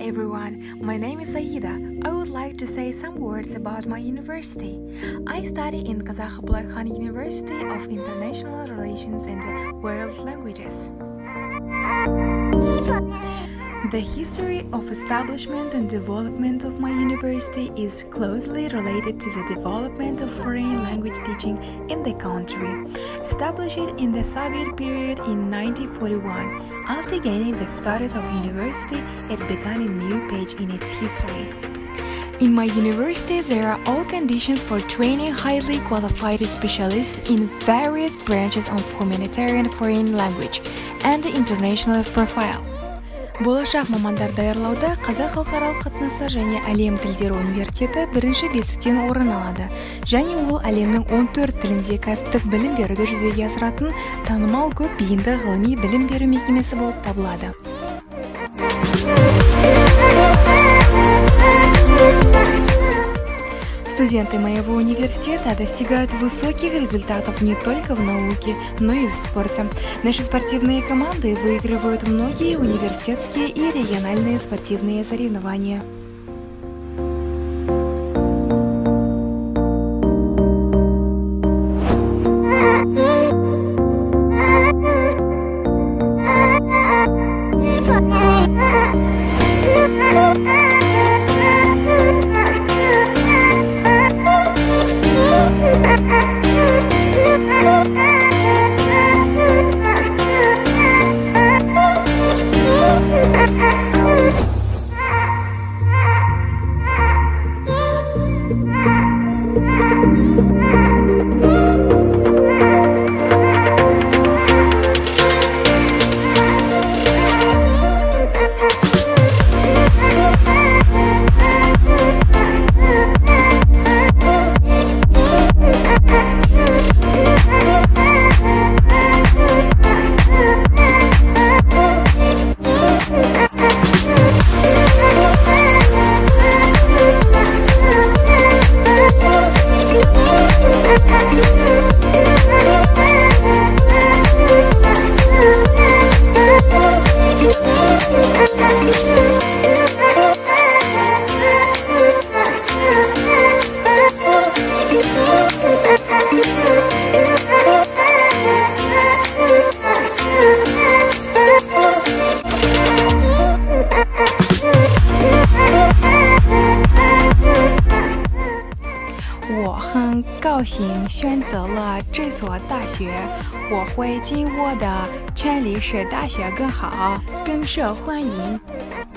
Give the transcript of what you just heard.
everyone, my name is Aida. I would like to say some words about my university. I study in Kazakh University of International Relations and World Languages. The history of establishment and development of my university is closely related to the development of foreign language teaching in the country. Established in the Soviet period in 1941, after gaining the status of university, it began a new page in its history. In my university, there are all conditions for training highly qualified specialists in various branches of humanitarian foreign language and international profile. Болашақ мамандар даярлауда Қазақ халықаралық қатынастар және әлем тілдері университеті бірінші бестіктен орын алады. Және ол әлемнің 14 тілінде кәсіптік білім беруді жүзеге асыратын танымал көп бейінді ғылыми білім беру мекемесі болып табылады. Студенты моего университета достигают высоких результатов не только в науке, но и в спорте. Наши спортивные команды выигрывают многие университетские и региональные спортивные соревнования.选择了这所大学，我会尽我的全力使大学更好、更受欢迎。